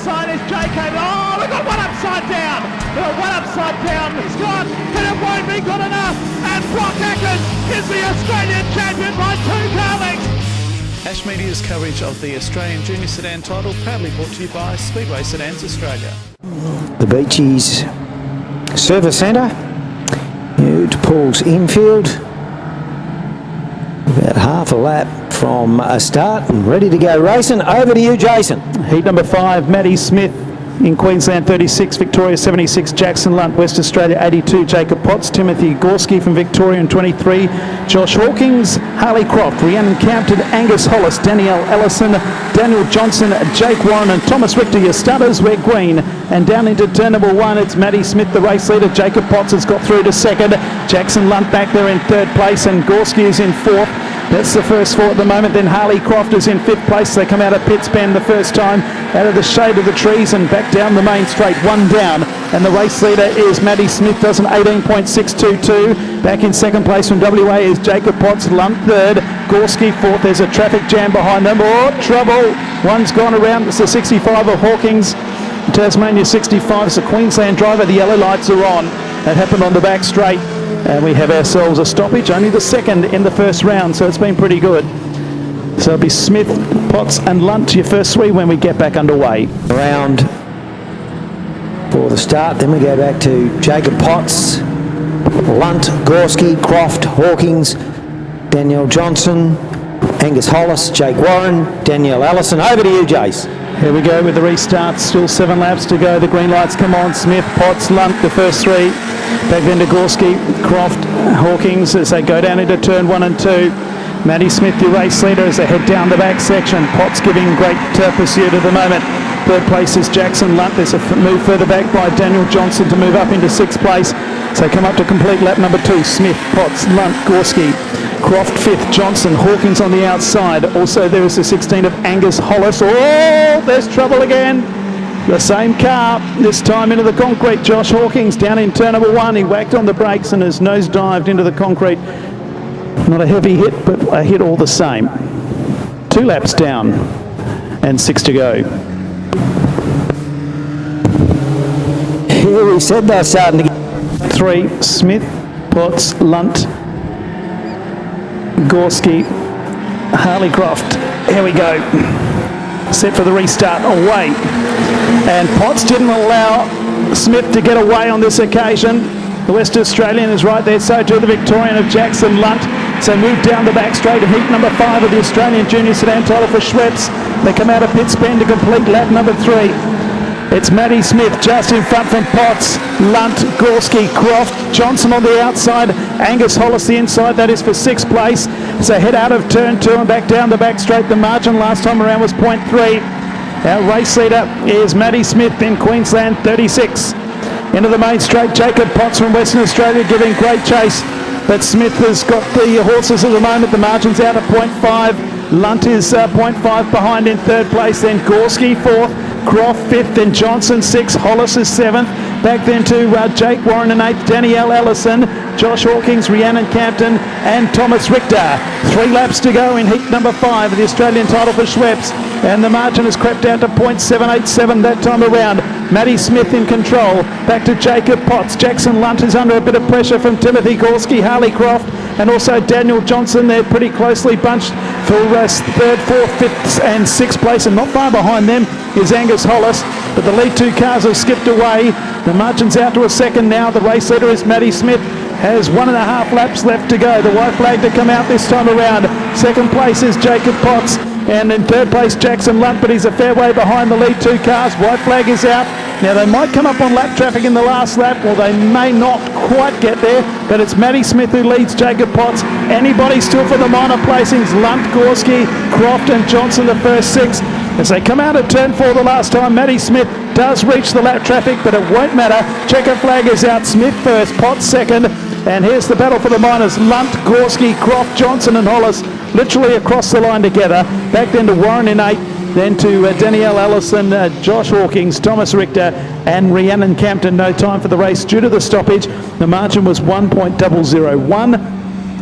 outside is Jacob. Oh, we've got one upside down. We've got one upside down. He's gone, but it won't be good enough. And Brock Atkins is the Australian champion by 2 car lengths. Ash Media's coverage of the Australian Junior Sedan title proudly brought to you by Speedway Sedans Australia. The Beachies Service Centre, to Paul's infield. About half a lap from a start and ready to go racing. Over to you, Jason. Heat number 5, Maddie Smith in Queensland 36, Victoria 76, Jackson Lunt, West Australia 82, Jacob Potts, Timothy Gorski from Victoria in 23, Josh Hawkins, Harley Croft, Rhiannon Campton, Angus Hollis, Danielle Ellison, Daniel Johnson, Jake Warren and Thomas Richter. Your starters wear green, and down into turn number 1 it's Maddie Smith, the race leader. Jacob Potts has got through to second, Jackson Lunt back there in third place, and Gorski is in fourth. That's the first 4 at the moment. Then Harley Croft is in 5th place. They come out of Pitts Bend the first time, out of the shade of the trees and back down the main straight, 1 down. And the race leader is Maddie Smith, does an 18.622. Back in second place from WA is Jacob Potts, Lunt third, Gorski fourth. There's a traffic jam behind them. Oh, trouble. One's gone around. It's the 65 of Hawkins. Tasmania 65 is a Queensland driver. The yellow lights are on. That happened on the back straight. And we have ourselves a stoppage, only the second in the first round, so it's been pretty good. So it'll be Smith, Potts and Lunt, your first 3 when we get back underway. Round for the start, then we go back to Jacob Potts, Lunt, Gorski, Croft, Hawkins, Danielle Johnson, Angus Hollis, Jake Warren, Danielle Ellison. Over to you, Jace. Here we go with the restart, still 7 laps to go. The green lights come on. Smith, Potts, Lunt, the first 3. Back then to Gorski, Croft, Hawkins as they go down into turn 1 and 2. Maddie Smith, the race leader, as they head down the back section. Potts giving great pursuit at the moment. Third place is Jackson Lunt. There's a move further back by Daniel Johnson to move up into 6th place. So come up to complete lap number 2. Smith, Potts, Lunt, Gorski, Croft 5th, Johnson, Hawkins on the outside. Also there is the 16 of Angus Hollis. Oh, there's trouble again. The same car, this time into the concrete. Josh Hawkins down in turn number 1. He whacked on the brakes and has nose dived into the concrete. Not a heavy hit, but a hit all the same. 2 laps down and 6 to go. Here we said they're starting to get 3, Smith, Potts, Lunt, Gorski, Harley Croft. Here we go. Set for the restart, away. And Potts didn't allow Smith to get away on this occasion. The West Australian is right there, so too the Victorian of Jackson Lunt. So move down the back straight of heat number 5 of the Australian Junior Sedan title for Schweppes. They come out of Pitts Bend to complete lap number 3. It's Maddie Smith just in front from Potts, Lunt, Gorski, Croft, Johnson on the outside, Angus Hollis the inside. That is for 6th place. So head out of turn 2 and back down the back straight. The margin last time around was 0.3. Our race leader is Maddie Smith in Queensland 36. Into the main straight, Jacob Potts from Western Australia giving great chase. But Smith has got the horses at the moment. The margin's out at 0.5. Lunt is 0.5 behind in 3rd place. Then Gorski 4th. Croft 5th, then Johnson 6th, Hollis is 7th. Back then to Jake Warren in 8th, Danielle Ellison, Josh Hawkins, Rhiannon Campton and Thomas Richter. 3 laps to go in heat number 5 of the Australian title for Schweppes. And the margin has crept out to 0.787 that time around. Maddie Smith in control. Back to Jacob Potts. Jackson Lunt is under a bit of pressure from Timothy Gorski, Harley Croft and also Daniel Johnson. They're pretty closely bunched for 3rd, 4th, 5th and 6th place, and not far behind them is Angus Hollis, but the lead 2 cars have skipped away. The margin's out to a second now. The race leader is Maddie Smith, has 1.5 laps left to go. The white flag to come out this time around. 2nd place is Jacob Potts, and in 3rd place Jackson Lunt, but he's a fair way behind the lead 2 cars. White flag is out. Now they might come up on lap traffic in the last lap, or they may not quite get there, but it's Maddie Smith who leads Jacob Potts. Anybody still for the minor placings? Lunt, Gorski, Croft and Johnson the first 6. As they come out of turn 4 the last time, Maddie Smith does reach the lap traffic, but it won't matter. Checker flag is out. Smith first, Potts second. And here's the battle for the minors. Lunt, Gorski, Croft, Johnson and Hollis literally across the line together. Back then to Warren in 8th. Then to Danielle Ellison, Josh Hawkins, Thomas Richter and Rhiannon Campton. No time for the race due to the stoppage. The margin was 1.001.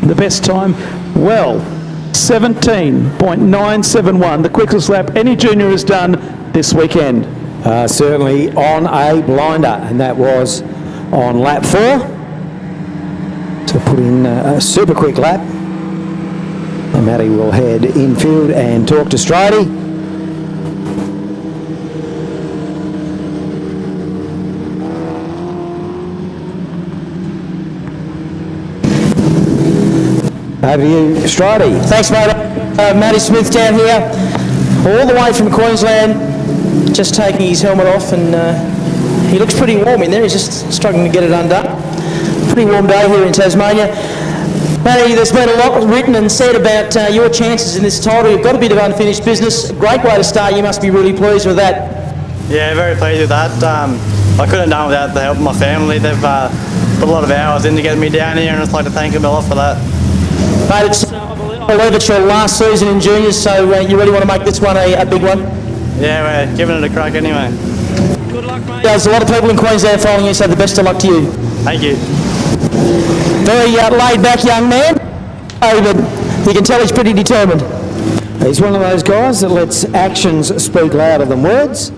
The best time, well, 17.971. The quickest lap any junior has done this weekend. certainly on a blinder, and that was on lap 4. So put in a super quick lap. And Matty will head infield and talk to Stridey. Over to you, Stridey. Thanks, mate. Matty Smith down here, all the way from Queensland, just taking his helmet off, and he looks pretty warm in there. He's just struggling to get it undone. Pretty warm day here in Tasmania. Matty, there's been a lot written and said about your chances in this title. You've got a bit of unfinished business. Great way to start. You must be really pleased with that. Yeah, very pleased with that. I couldn't have done without the help of my family. They've put a lot of hours in to get me down here, and I'd like to thank them a lot for that. Mate, I believe it's your last season in juniors, so you really want to make this one a big one? Yeah, we're giving it a crack anyway. Good luck, mate. There's a lot of people in Queensland following you, so the best of luck to you. Thank you. Very laid-back young man, but you can tell he's pretty determined. He's one of those guys that lets actions speak louder than words.